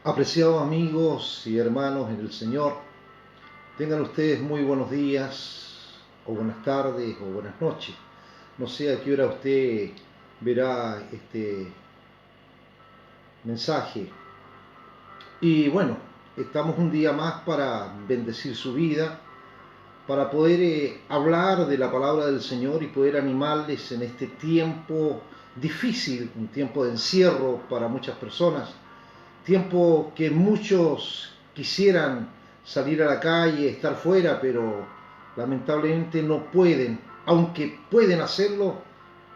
Apreciados amigos y hermanos en el Señor, tengan ustedes muy buenos días, o buenas tardes, o buenas noches. No sé a qué hora usted verá este mensaje. Y bueno, estamos un día más para bendecir su vida, para poder hablar de la palabra del Señor y poder animarles en este tiempo difícil, un tiempo de encierro para muchas personas. Tiempo que muchos quisieran salir a la calle, estar fuera, pero lamentablemente no pueden. Aunque pueden hacerlo,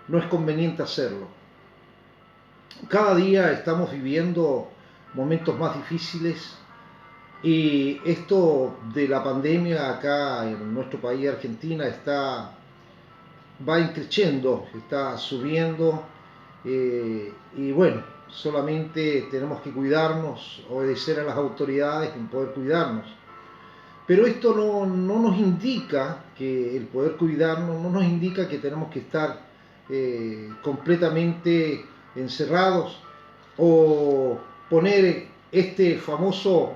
no es conveniente hacerlo. Cada día estamos viviendo momentos más difíciles y esto de la pandemia acá en nuestro país, Argentina, va creciendo, está subiendo, y bueno, solamente tenemos que cuidarnos, obedecer a las autoridades en poder cuidarnos. Pero esto no nos indica que el poder cuidarnos, no nos indica que tenemos que estar completamente encerrados o poner este famoso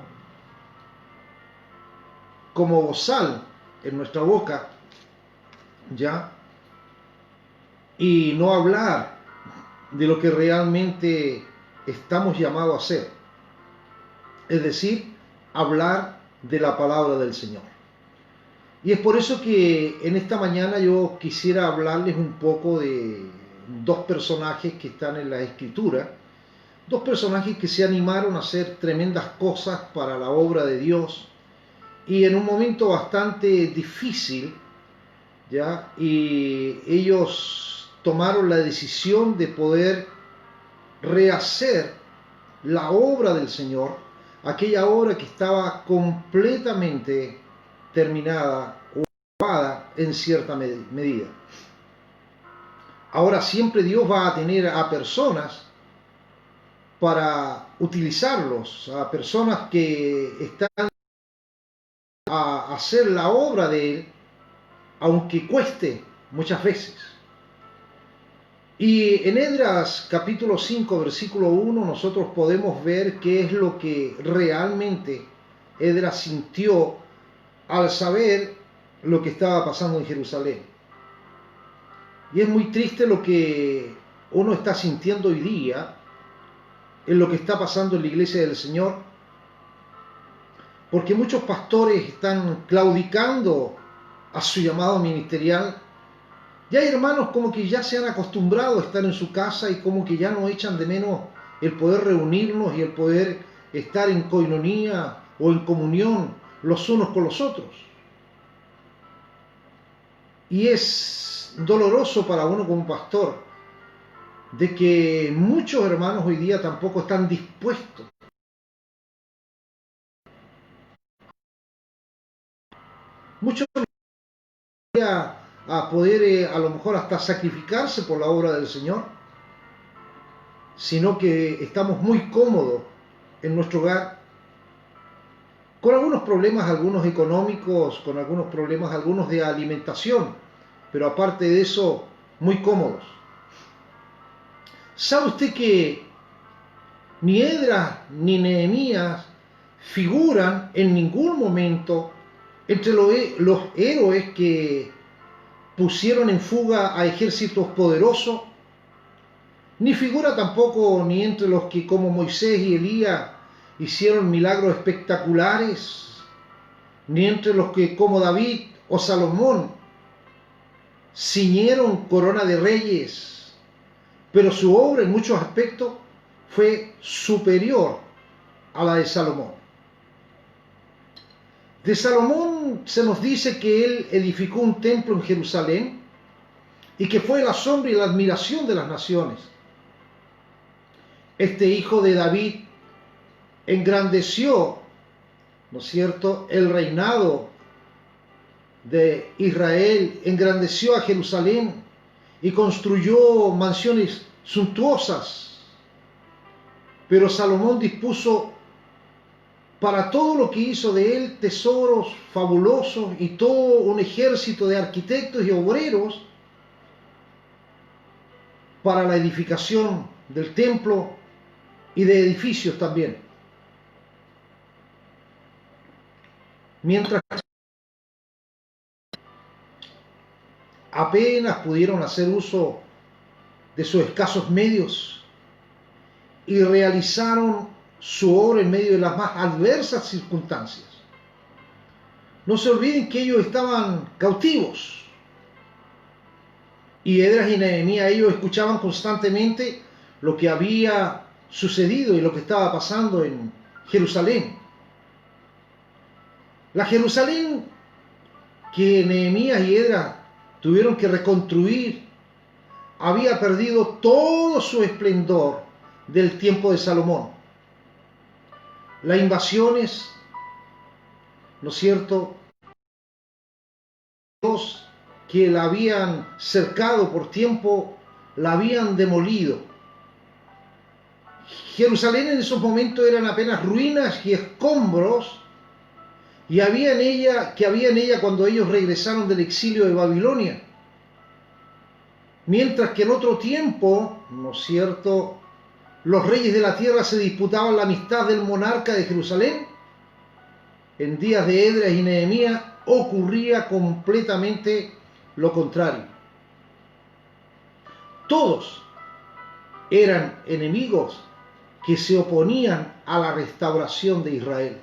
como bozal en nuestra boca, ¿ya? Y no hablar de lo que realmente estamos llamados a hacer, es decir, hablar de la palabra del Señor. Y es por eso que en esta mañana yo quisiera hablarles un poco de dos personajes que están en la Escritura, dos personajes que se animaron a hacer tremendas cosas para la obra de Dios y en un momento bastante difícil, ¿ya? Y ellos tomaron la decisión de poder rehacer la obra del Señor, aquella obra que estaba completamente terminada o acabada en cierta medida. Ahora siempre Dios va a tener a personas para utilizarlos, a personas que están a hacer la obra de Él, aunque cueste muchas veces. Y en Esdras capítulo 5, versículo 1, nosotros podemos ver qué es lo que realmente Esdras sintió al saber lo que estaba pasando en Jerusalén. Y es muy triste lo que uno está sintiendo hoy día, en lo que está pasando en la iglesia del Señor, porque muchos pastores están claudicando a su llamado ministerial. Ya hay hermanos como que ya se han acostumbrado a estar en su casa y como que ya no echan de menos el poder reunirnos y el poder estar en coinonía o en comunión los unos con los otros. Y es doloroso para uno como pastor de que muchos hermanos hoy día tampoco están dispuestos. Muchos a poder a lo mejor hasta sacrificarse por la obra del Señor, sino que estamos muy cómodos en nuestro hogar, con algunos problemas, algunos económicos, con algunos problemas, algunos de alimentación, pero aparte de eso, muy cómodos. ¿Sabe usted que ni Esdras ni Nehemías figuran en ningún momento entre los héroes que pusieron en fuga a ejércitos poderosos? Ni figura tampoco ni entre los que como Moisés y Elías hicieron milagros espectaculares, ni entre los que como David o Salomón ciñeron corona de reyes, pero su obra en muchos aspectos fue superior a la de Salomón. De Salomón se nos dice que él edificó un templo en Jerusalén y que fue la sombra y la admiración de las naciones. Este hijo de David engrandeció, ¿no es cierto?, el reinado de Israel, engrandeció a Jerusalén y construyó mansiones suntuosas. Pero Salomón dispuso para todo lo que hizo de él tesoros fabulosos y todo un ejército de arquitectos y obreros para la edificación del templo y de edificios también. mientras apenas pudieron hacer uso de sus escasos medios y realizaron su obra en medio de las más adversas circunstancias. No se olviden que ellos estaban cautivos. Y Esdras y Nehemías, ellos escuchaban constantemente lo que había sucedido y lo que estaba pasando en Jerusalén. La Jerusalén que Nehemías y Esdras tuvieron que reconstruir había perdido todo su esplendor del tiempo de Salomón. Las invasiones, ¿no es cierto?, los que la habían cercado por tiempo, la habían demolido. Jerusalén en esos momentos eran apenas ruinas y escombros, y había en ella cuando ellos regresaron del exilio de Babilonia. Mientras que en otro tiempo, ¿no es cierto?, los reyes de la tierra se disputaban la amistad del monarca de Jerusalén, en días de Esdras y Nehemías ocurría completamente lo contrario. Todos eran enemigos que se oponían a la restauración de Israel,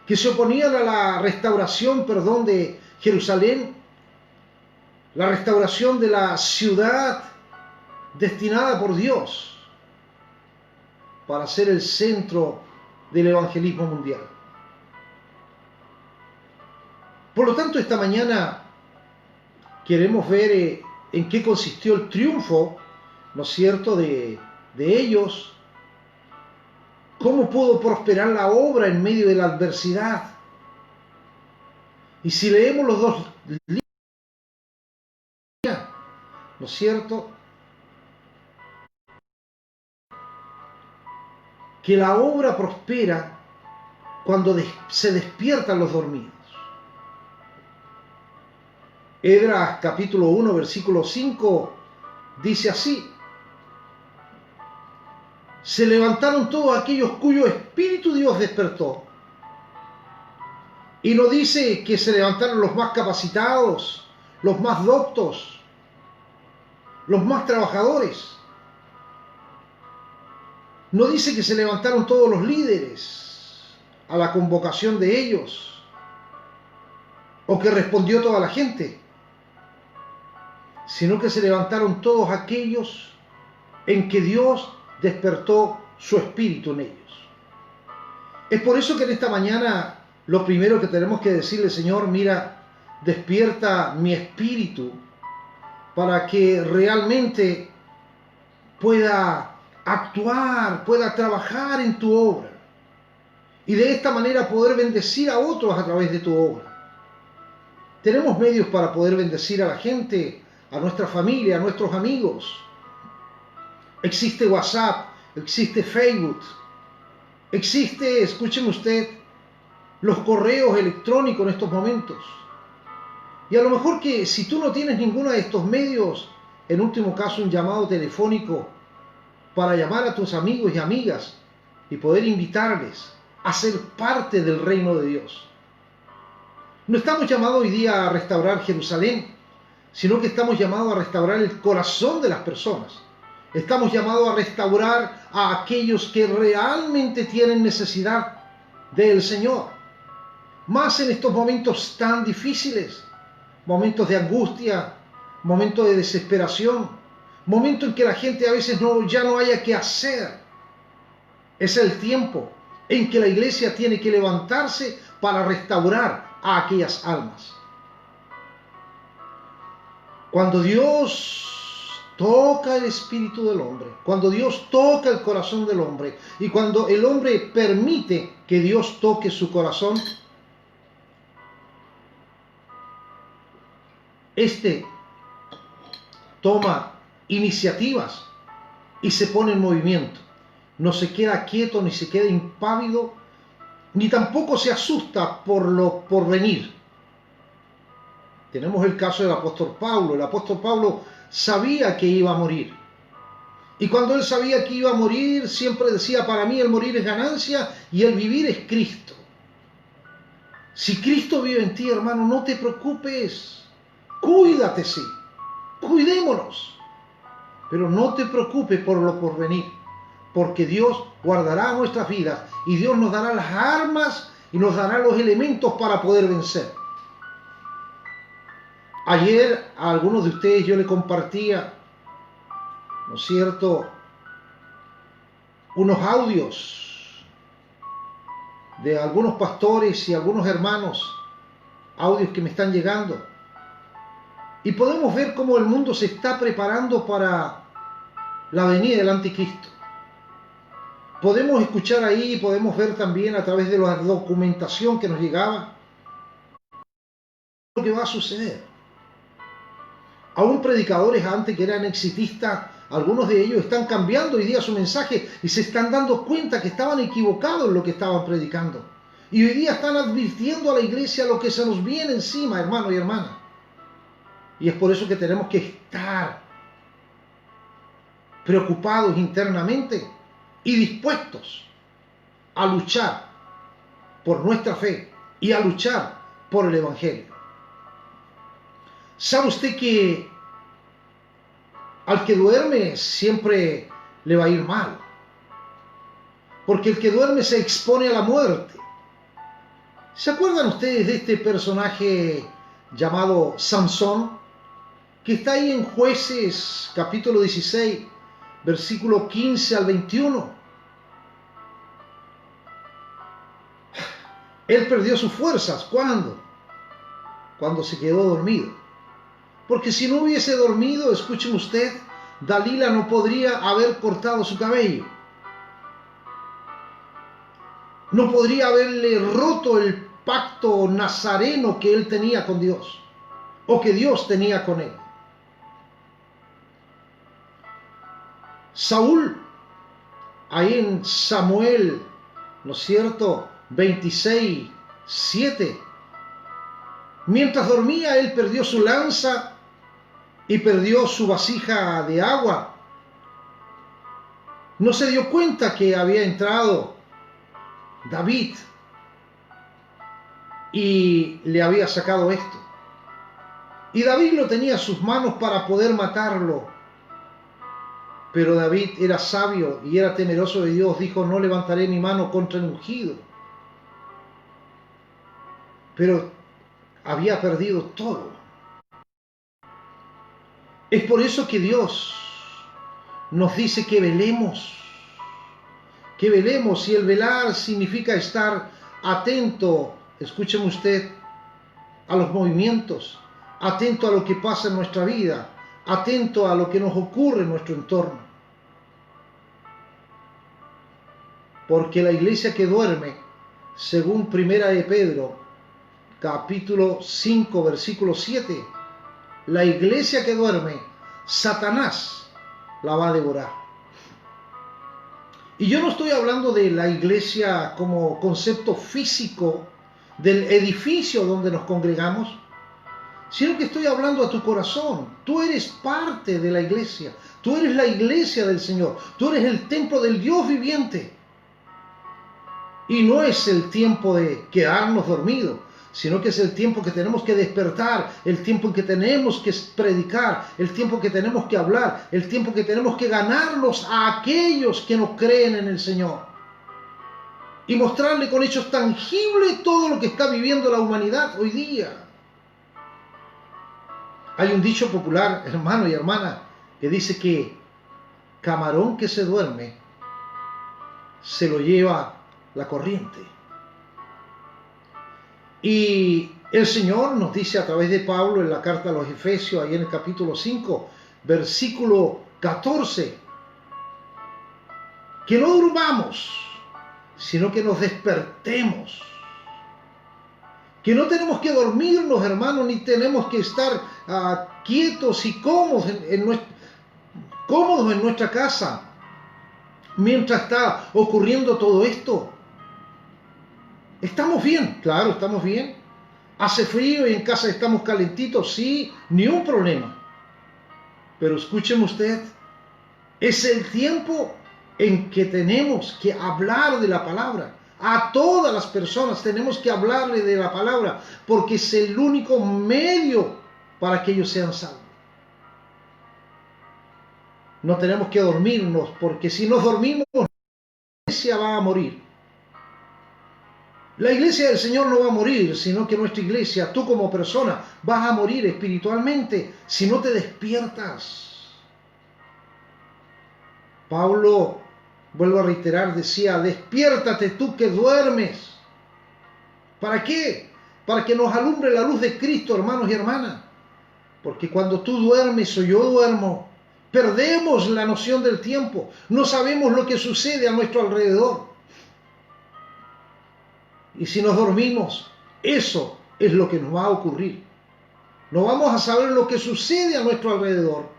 que se oponían a la restauración, de Jerusalén, la restauración de la ciudad destinada por Dios para ser el centro del evangelismo mundial. Por lo tanto, esta mañana queremos ver en qué consistió el triunfo, ¿no es cierto?, de ellos, cómo pudo prosperar la obra en medio de la adversidad. Y si leemos los dos libros, ¿no es cierto?, que la obra prospera cuando se despiertan los dormidos. Esdras capítulo 1, versículo 5 dice así: se levantaron todos aquellos cuyo espíritu Dios despertó. Y no dice que se levantaron los más capacitados, los más doctos, los más trabajadores. No dice que se levantaron todos los líderes a la convocación de ellos, o que respondió toda la gente, sino que se levantaron todos aquellos en que Dios despertó su espíritu en ellos. Es por eso que en esta mañana lo primero que tenemos que decirle: Señor, mira, despierta mi espíritu para que realmente pueda actuar, pueda trabajar en tu obra, y de esta manera poder bendecir a otros a través de tu obra. Tenemos medios para poder bendecir a la gente, a nuestra familia, a nuestros amigos. Existe WhatsApp, existe Facebook, existe, escúcheme usted, los correos electrónicos en estos momentos. Y a lo mejor que si tú no tienes ninguno de estos medios, en último caso un llamado telefónico para llamar a tus amigos y amigas y poder invitarles a ser parte del reino de Dios. No estamos llamados hoy día a restaurar Jerusalén, sino que estamos llamados a restaurar el corazón de las personas. Estamos llamados a restaurar a aquellos que realmente tienen necesidad del Señor. Más en estos momentos tan difíciles, momentos de angustia, momentos de desesperación, momentos en que la gente a veces ya no haya qué hacer. Es el tiempo en que la iglesia tiene que levantarse para restaurar a aquellas almas. Cuando Dios toca el espíritu del hombre, cuando Dios toca el corazón del hombre, y cuando el hombre permite que Dios toque su corazón, este toma iniciativas y se pone en movimiento. No se queda quieto, ni se queda impávido, ni tampoco se asusta por lo por venir. Tenemos el caso del apóstol Pablo. El apóstol Pablo sabía que iba a morir. Y cuando él sabía que iba a morir, siempre decía: para mí el morir es ganancia y el vivir es Cristo. Si Cristo vive en ti, hermano, no te preocupes. Cuídate, sí. Cuidémonos. Pero no te preocupes por lo por venir. Porque Dios guardará nuestras vidas y Dios nos dará las armas y nos dará los elementos para poder vencer. Ayer a algunos de ustedes yo le compartía, ¿no es cierto?, unos audios de algunos pastores y algunos hermanos, audios que me están llegando. Y podemos ver cómo el mundo se está preparando para la venida del anticristo. Podemos escuchar ahí, podemos ver también a través de la documentación que nos llegaba lo que va a suceder. Aún predicadores antes que eran exitistas, algunos de ellos están cambiando hoy día su mensaje y se están dando cuenta que estaban equivocados en lo que estaban predicando. Y hoy día están advirtiendo a la iglesia lo que se nos viene encima, hermano y hermana. Y es por eso que tenemos que estar preocupados internamente y dispuestos a luchar por nuestra fe y a luchar por el Evangelio. ¿Sabe usted que al que duerme siempre le va a ir mal? Porque el que duerme se expone a la muerte. ¿Se acuerdan ustedes de este personaje llamado Sansón? Que está ahí en Jueces capítulo 16, versículo 15 al 21. Él perdió sus fuerzas. ¿Cuándo? Cuando se quedó dormido. Porque si no hubiese dormido, escúcheme usted, Dalila no podría haber cortado su cabello. No podría haberle roto el pacto nazareno que él tenía con Dios, o que Dios tenía con él. Saúl, ahí en Samuel, ¿no es cierto?, 26, 7. Mientras dormía, él perdió su lanza y perdió su vasija de agua. No se dio cuenta que había entrado David y le había sacado esto. Y David lo tenía en sus manos para poder matarlo. Pero David era sabio y era temeroso de Dios. Dijo: no levantaré mi mano contra el ungido. Pero había perdido todo. Es por eso que Dios nos dice que velemos. Que velemos, y el velar significa estar atento, escúcheme usted, a los movimientos, atento a lo que pasa en nuestra vida, atento a lo que nos ocurre en nuestro entorno. Porque la iglesia que duerme, según Primera de Pedro, capítulo 5, versículo 7, la iglesia que duerme, Satanás la va a devorar. Y yo no estoy hablando de la iglesia como concepto físico del edificio donde nos congregamos, sino que estoy hablando a tu corazón. Tú eres parte de la iglesia, tú eres la iglesia del Señor, tú eres el templo del Dios viviente. Y no es el tiempo de quedarnos dormidos, sino que es el tiempo que tenemos que despertar, el tiempo en que tenemos que predicar, el tiempo que tenemos que hablar, el tiempo que tenemos que ganarnos a aquellos que no creen en el Señor. Y mostrarle con hechos tangibles todo lo que está viviendo la humanidad hoy día. Hay un dicho popular, hermano y hermana, que dice que camarón que se duerme se lo lleva la corriente. Y el Señor nos dice a través de Pablo en la carta a los Efesios, ahí en el capítulo 5, versículo 14, que no durmamos, sino que nos despertemos. Que no tenemos que dormirnos, hermanos, ni tenemos que estar quietos y cómodos en nuestra casa mientras está ocurriendo todo esto. ¿Estamos bien? Claro, estamos bien. ¿Hace frío y en casa estamos calentitos? Sí, ni un problema. Pero escúcheme usted, es el tiempo en que tenemos que hablar de la palabra. A todas las personas tenemos que hablarle de la palabra, porque es el único medio para que ellos sean salvos. No tenemos que dormirnos, porque si nos dormimos, la iglesia va a morir. La iglesia del Señor no va a morir, sino que nuestra iglesia, tú como persona, vas a morir espiritualmente si no te despiertas. Pablo, vuelvo a reiterar, decía, despiértate tú que duermes. ¿Para qué? Para que nos alumbre la luz de Cristo, hermanos y hermanas. Porque cuando tú duermes o yo duermo, perdemos la noción del tiempo. No sabemos lo que sucede a nuestro alrededor. Y si nos dormimos, eso es lo que nos va a ocurrir. No vamos a saber lo que sucede a nuestro alrededor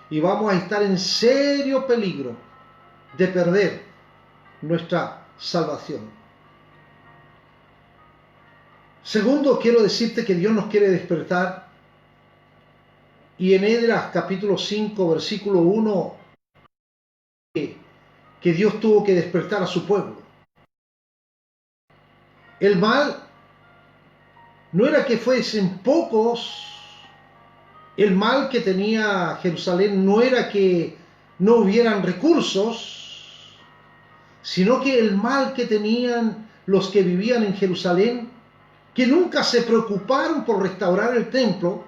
y vamos a estar en serio peligro de perder nuestra salvación. Segundo, quiero decirte que Dios nos quiere despertar. Y en Esdras capítulo 5, versículo 1, que Dios tuvo que despertar a su pueblo. El mal no era que fuesen pocos, el mal que tenía Jerusalén no era que no hubieran recursos, sino que el mal que tenían los que vivían en Jerusalén, que nunca se preocuparon por restaurar el templo.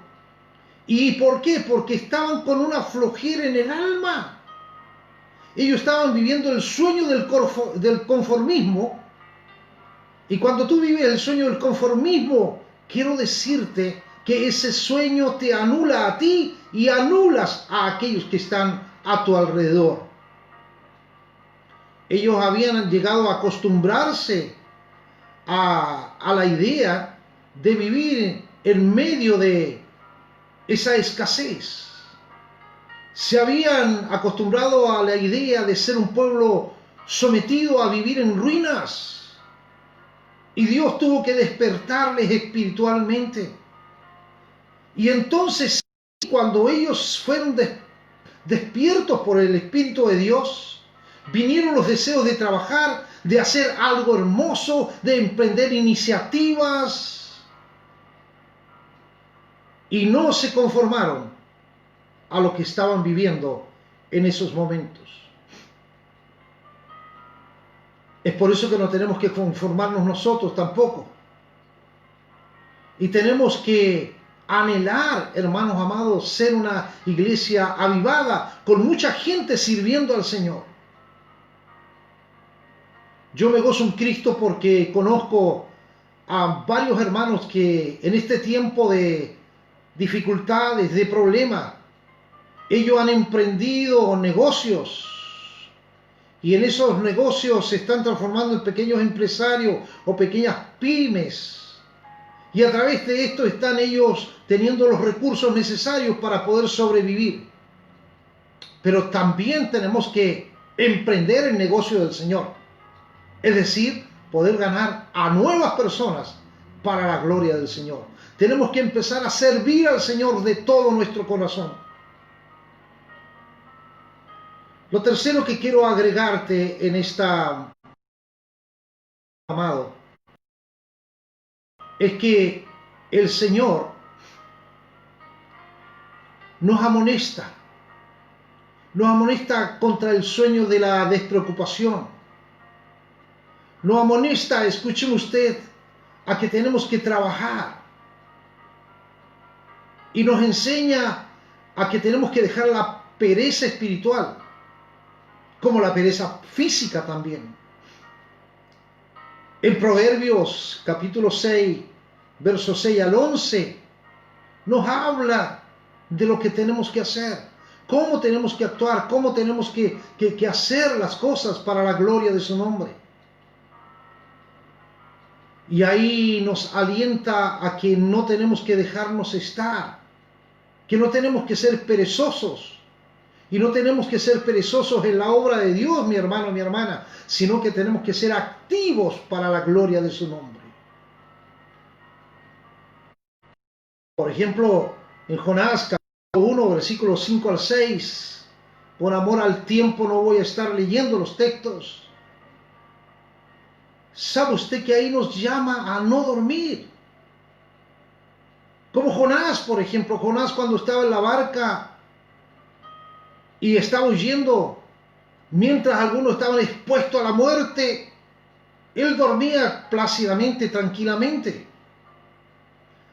¿Y por qué? Porque estaban con una flojera en el alma. Ellos estaban viviendo el sueño del conformismo. Y cuando tú vives el sueño del conformismo, quiero decirte que ese sueño te anula a ti y anulas a aquellos que están a tu alrededor. Ellos habían llegado a acostumbrarse a la idea de vivir en medio de esa escasez. Se habían acostumbrado a la idea de ser un pueblo sometido a vivir en ruinas. Y Dios tuvo que despertarles espiritualmente. Y entonces, cuando ellos fueron despiertos por el Espíritu de Dios, vinieron los deseos de trabajar, de hacer algo hermoso, de emprender iniciativas. Y no se conformaron a lo que estaban viviendo en esos momentos. Es por eso que no tenemos que conformarnos nosotros tampoco. Y tenemos que anhelar, hermanos amados, ser una iglesia avivada, con mucha gente sirviendo al Señor. Yo me gozo en Cristo porque conozco a varios hermanos que en este tiempo de dificultades, de problemas, ellos han emprendido negocios. Y en esos negocios se están transformando en pequeños empresarios o pequeñas pymes. Y a través de esto están ellos teniendo los recursos necesarios para poder sobrevivir. Pero también tenemos que emprender el negocio del Señor. Es decir, poder ganar a nuevas personas para la gloria del Señor. Tenemos que empezar a servir al Señor de todo nuestro corazón. Lo tercero que quiero agregarte en esta, amado, es que el Señor nos amonesta contra el sueño de la despreocupación, nos amonesta, escúcheme usted, a que tenemos que trabajar y nos enseña a que tenemos que dejar la pereza espiritual, como la pereza física también. En Proverbios capítulo 6, versos 6 al 11, nos habla de lo que tenemos que hacer, cómo tenemos que actuar, cómo tenemos que hacer las cosas para la gloria de su nombre. Y ahí nos alienta a que no tenemos que dejarnos estar, que no tenemos que ser perezosos. Y no tenemos que ser perezosos en la obra de Dios, mi hermano, mi hermana, sino que tenemos que ser activos para la gloria de su nombre. Por ejemplo, en Jonás capítulo 1, versículos 5 al 6, por amor al tiempo no voy a estar leyendo los textos. ¿Sabe usted que ahí nos llama a no dormir? Como Jonás, por ejemplo. Jonás, cuando estaba en la barca y estaba huyendo, mientras algunos estaban expuestos a la muerte, él dormía plácidamente, tranquilamente.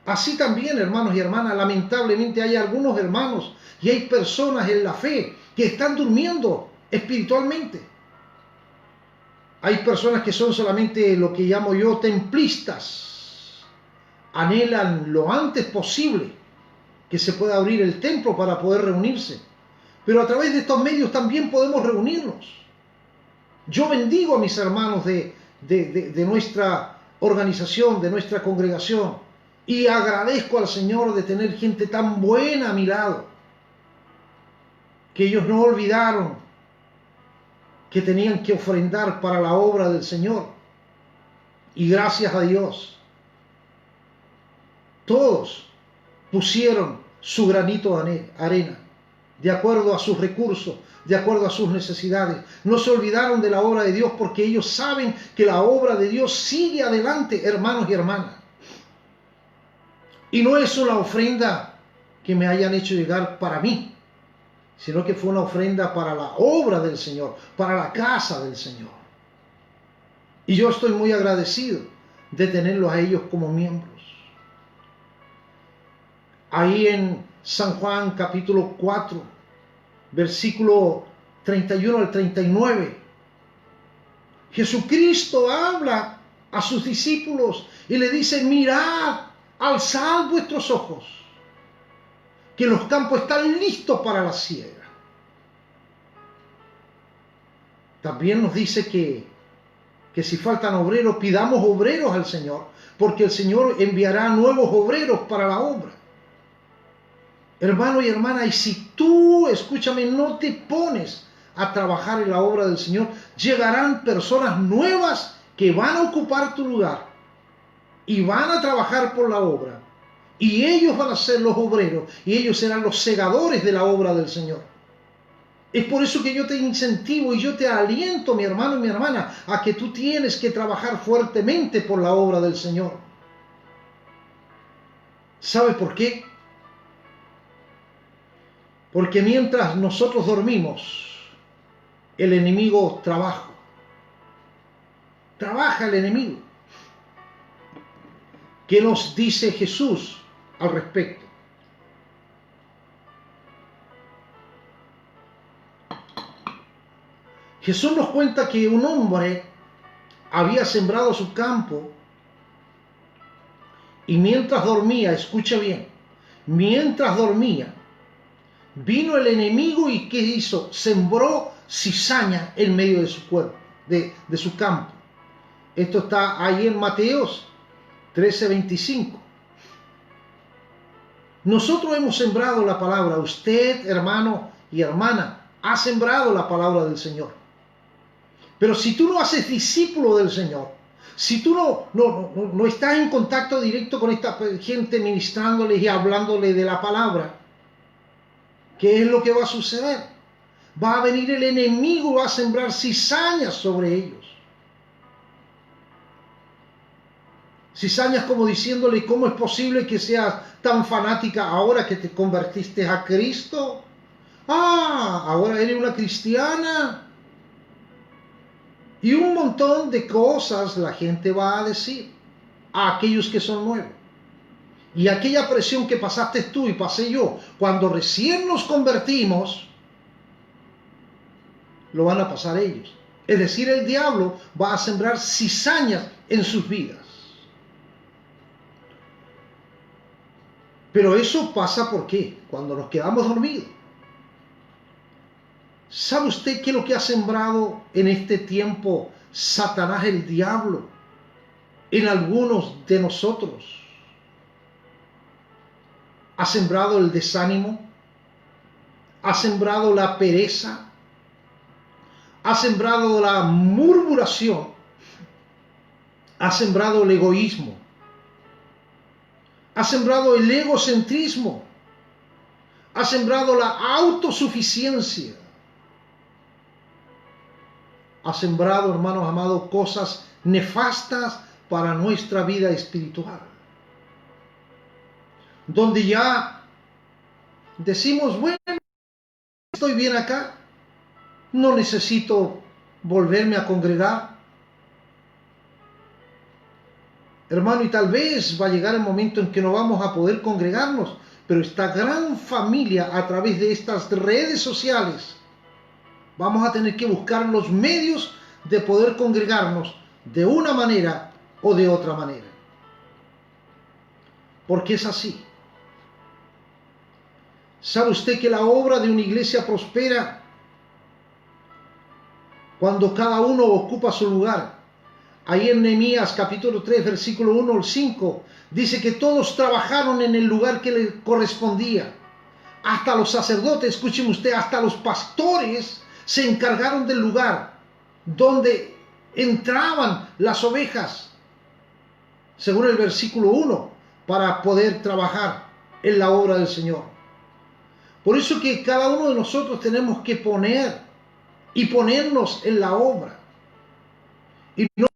Así también, hermanos y hermanas, lamentablemente hay algunos hermanos y hay personas en la fe que están durmiendo espiritualmente. Hay personas que son solamente lo que llamo yo templistas. Anhelan lo antes posible que se pueda abrir el templo para poder reunirse. Pero a través de estos medios también podemos reunirnos. Yo bendigo a mis hermanos de nuestra organización, de nuestra congregación, y agradezco al Señor de tener gente tan buena a mi lado, que ellos no olvidaron que tenían que ofrendar para la obra del Señor. Y gracias a Dios, todos pusieron su granito de arena, de acuerdo a sus recursos, de acuerdo a sus necesidades. No se olvidaron de la obra de Dios, porque ellos saben que la obra de Dios sigue adelante, hermanos y hermanas. Y no es una ofrenda que me hayan hecho llegar para mí, sino que fue una ofrenda para la obra del Señor, para la casa del Señor. Y yo estoy muy agradecido de tenerlos a ellos como miembros. Ahí en San Juan capítulo 4, versículo 31 al 39, Jesucristo habla a sus discípulos y le dice: mirad, alzad vuestros ojos, que los campos están listos para la siega. También nos dice que si faltan obreros, pidamos obreros al Señor, porque el Señor enviará nuevos obreros para la obra. Hermano y hermana, y si tú, escúchame, no te pones a trabajar en la obra del Señor, llegarán personas nuevas que van a ocupar tu lugar y van a trabajar por la obra. Y ellos van a ser los obreros y ellos serán los segadores de la obra del Señor. Es por eso que yo te incentivo y yo te aliento, mi hermano y mi hermana, a que tú tienes que trabajar fuertemente por la obra del Señor. ¿Sabe por qué? Porque mientras nosotros dormimos, el enemigo trabaja. Trabaja el enemigo. ¿Qué nos dice Jesús al respecto? Jesús nos cuenta que un hombre había sembrado su campo y mientras dormía, escucha bien, mientras dormía, vino el enemigo y ¿qué hizo? Sembró cizaña en medio de su cuerpo, de su campo. Esto está ahí en Mateos 13:25. Nosotros hemos sembrado la palabra. Usted, hermano y hermana, ha sembrado la palabra del Señor. Pero si tú no haces discípulo del Señor, si tú no estás en contacto directo con esta gente, ministrándoles y hablándoles de la palabra, ¿qué es lo que va a suceder? Va a venir el enemigo, va a sembrar cizañas sobre ellos. Cizañas como diciéndole: ¿cómo es posible que seas tan fanática ahora que te convertiste a Cristo? Ah, ahora eres una cristiana. Y un montón de cosas la gente va a decir a aquellos que son nuevos. Y aquella presión que pasaste tú y pasé yo cuando recién nos convertimos, lo van a pasar ellos. Es decir, el diablo va a sembrar cizañas en sus vidas. Pero eso pasa ¿por qué? Cuando nos quedamos dormidos. ¿Sabe usted qué es lo que ha sembrado en este tiempo Satanás, el diablo, en algunos de nosotros? Ha sembrado el desánimo, ha sembrado la pereza, ha sembrado la murmuración, ha sembrado el egoísmo, ha sembrado el egocentrismo, ha sembrado la autosuficiencia, ha sembrado, hermanos amados, cosas nefastas para nuestra vida espiritual. Donde ya decimos, bueno, estoy bien acá, no necesito volverme a congregar. Hermano, y tal vez va a llegar el momento en que no vamos a poder congregarnos, pero esta gran familia a través de estas redes sociales, vamos a tener que buscar los medios de poder congregarnos de una manera o de otra manera. Porque es así. ¿Sabe usted que la obra de una iglesia prospera cuando cada uno ocupa su lugar? Ahí en Nehemías capítulo 3, versículo 1 al 5, dice que todos trabajaron en el lugar que les correspondía. Hasta los sacerdotes, escuchen usted, hasta los pastores se encargaron del lugar donde entraban las ovejas, según el versículo 1, para poder trabajar en la obra del Señor. Por eso que cada uno de nosotros tenemos que poner y ponernos en la obra. Y no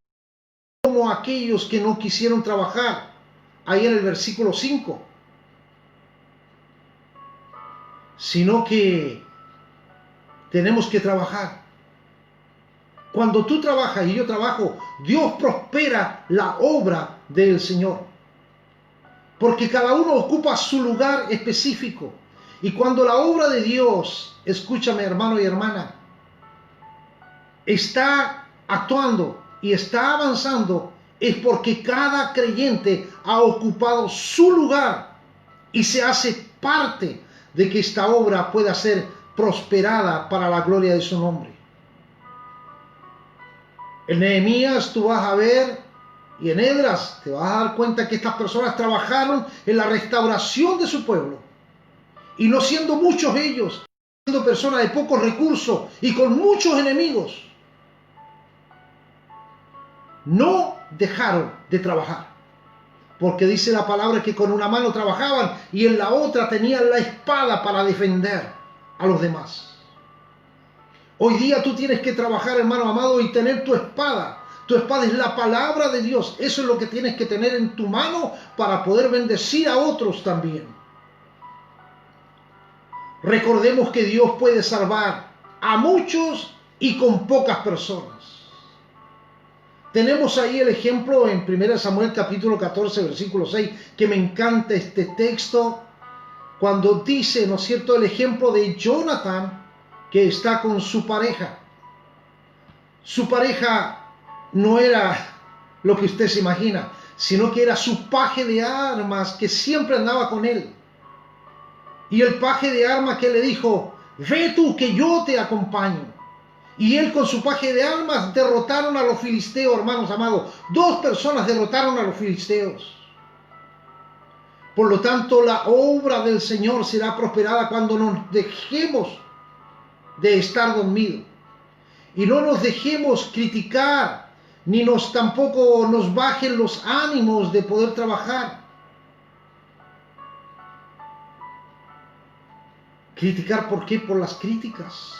como aquellos que no quisieron trabajar, ahí en el versículo 5, sino que tenemos que trabajar. Cuando tú trabajas y yo trabajo, Dios prospera la obra del Señor. Porque cada uno ocupa su lugar específico. Y cuando la obra de Dios, escúchame hermano y hermana, está actuando y está avanzando, es porque cada creyente ha ocupado su lugar y se hace parte de que esta obra pueda ser prosperada para la gloria de su nombre. En Nehemías tú vas a ver, y en Esdras te vas a dar cuenta que estas personas trabajaron en la restauración de su pueblo. Y no siendo muchos ellos, siendo personas de pocos recursos y con muchos enemigos, no dejaron de trabajar. Porque dice la palabra que con una mano trabajaban y en la otra tenían la espada para defender a los demás. Hoy día tú tienes que trabajar, hermano amado, y tener tu espada. Tu espada es la palabra de Dios. Eso es lo que tienes que tener en tu mano para poder bendecir a otros también. Recordemos que Dios puede salvar a muchos y con pocas personas. Tenemos ahí el ejemplo en 1 Samuel capítulo 14, versículo 6, que me encanta este texto, cuando dice, ¿no es cierto?, el ejemplo de Jonatán, que está con su pareja. Su pareja no era lo que usted se imagina, sino que era su paje de armas que siempre andaba con él. Y el paje de armas que le dijo, ve tú que yo te acompaño. Y él con su paje de armas derrotaron a los filisteos, hermanos amados. 2 personas derrotaron a los filisteos. Por lo tanto, la obra del Señor será prosperada cuando nos dejemos de estar dormidos. Y no nos dejemos criticar, ni tampoco nos bajen los ánimos de poder trabajar. ¿Criticar por qué? Por las críticas.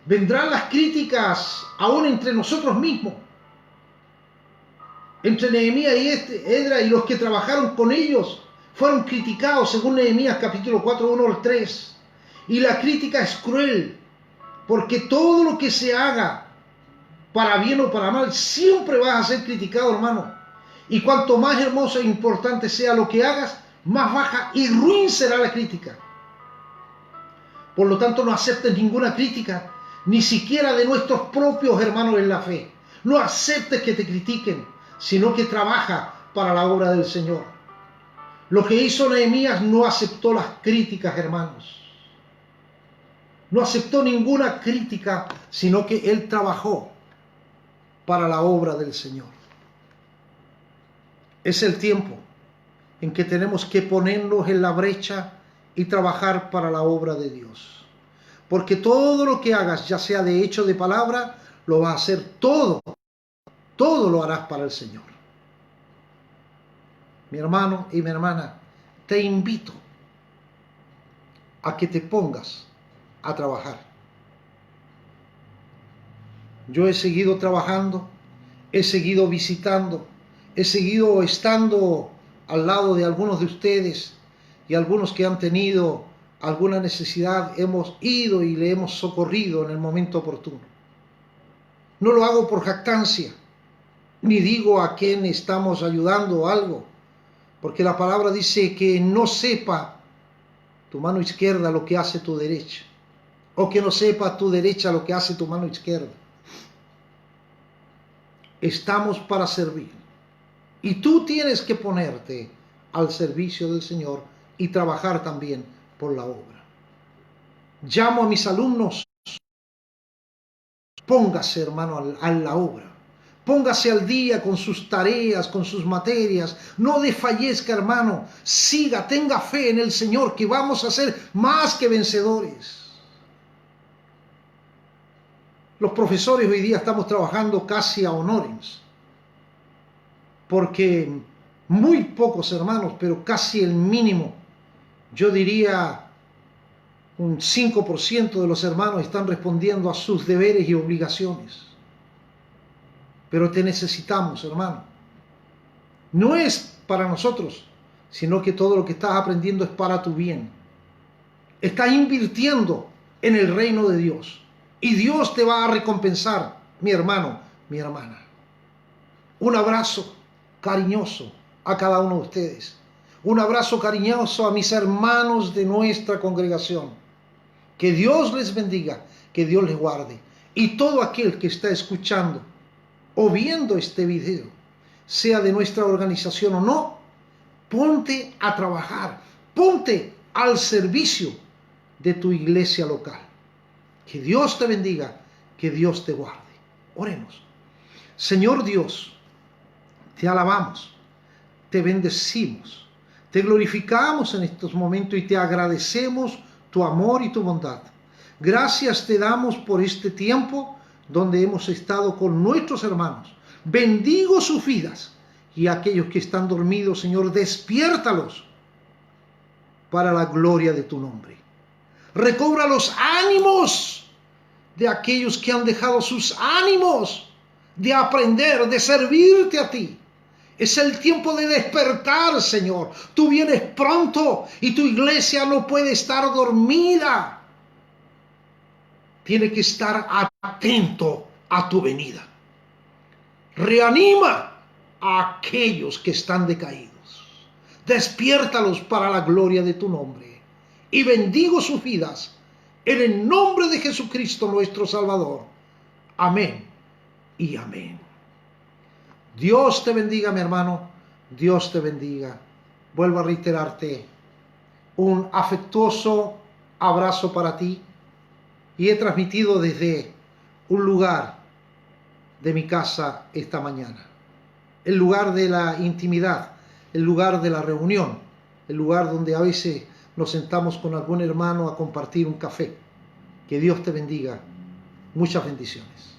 Vendrán las críticas aún entre nosotros mismos. Entre Nehemías y Esdras y los que trabajaron con ellos fueron criticados según Nehemías capítulo 4, 1 al 3. Y la crítica es cruel, porque todo lo que se haga, para bien o para mal, siempre vas a ser criticado, hermano. Y cuanto más hermoso e importante sea lo que hagas, más baja y ruin será la crítica. Por lo tanto, no aceptes ninguna crítica, ni siquiera de nuestros propios hermanos en la fe. No aceptes que te critiquen, sino que trabaja para la obra del Señor. Lo que hizo Nehemías, no aceptó las críticas, hermanos. No aceptó ninguna crítica, sino que él trabajó para la obra del Señor. Es el tiempo en que tenemos que ponernos en la brecha y trabajar para la obra de Dios. Porque todo lo que hagas, ya sea de hecho o de palabra, lo vas a hacer todo lo harás para el Señor. Mi hermano y mi hermana, te invito a que te pongas a trabajar. Yo he seguido trabajando he seguido visitando, he seguido estando al lado de algunos de ustedes y algunos que han tenido alguna necesidad, hemos ido y le hemos socorrido en el momento oportuno. No lo hago por jactancia, ni digo a quién estamos ayudando o algo, porque la palabra dice que no sepa tu mano izquierda lo que hace tu derecha, o que no sepa tu derecha lo que hace tu mano izquierda. Estamos para servir, y tú tienes que ponerte al servicio del Señor y trabajar también por la obra. Llamo a mis alumnos, póngase, hermano, a la obra. Póngase al día con sus tareas, con sus materias. No desfallezca, hermano. Siga, tenga fe en el Señor, que vamos a ser más que vencedores. Los profesores hoy día estamos trabajando casi a honores, porque muy pocos, hermanos, pero casi el mínimo, yo diría un 5% de los hermanos están respondiendo a sus deberes y obligaciones. Pero te necesitamos, hermano. No es para nosotros, sino que todo lo que estás aprendiendo es para tu bien. Estás invirtiendo en el reino de Dios. Y Dios te va a recompensar, mi hermano, mi hermana. Un abrazo cariñoso a cada uno de ustedes. Un abrazo cariñoso a mis hermanos de nuestra congregación. Que Dios les bendiga, que Dios les guarde. Y todo aquel que está escuchando o viendo este video, sea de nuestra organización o no, ponte a trabajar, ponte al servicio de tu iglesia local. Que Dios te bendiga, que Dios te guarde. Oremos. Señor Dios, te alabamos, te bendecimos, te glorificamos en estos momentos y te agradecemos tu amor y tu bondad. Gracias te damos por este tiempo donde hemos estado con nuestros hermanos. Bendigo sus vidas, y aquellos que están dormidos, Señor, despiértalos para la gloria de tu nombre. Recobra los ánimos de aquellos que han dejado sus ánimos de aprender, de servirte a ti. Es el tiempo de despertar, Señor. Tú vienes pronto y tu iglesia no puede estar dormida. Tiene que estar atento a tu venida. Reanima a aquellos que están decaídos. Despiértalos para la gloria de tu nombre. Y bendigo sus vidas en el nombre de Jesucristo nuestro Salvador. Amén y amén. Dios te bendiga, mi hermano. Dios te bendiga. Vuelvo a reiterarte un afectuoso abrazo para ti. Y he transmitido desde un lugar de mi casa esta mañana. El lugar de la intimidad, el lugar de la reunión, el lugar donde a veces nos sentamos con algún hermano a compartir un café. Que Dios te bendiga. Muchas bendiciones.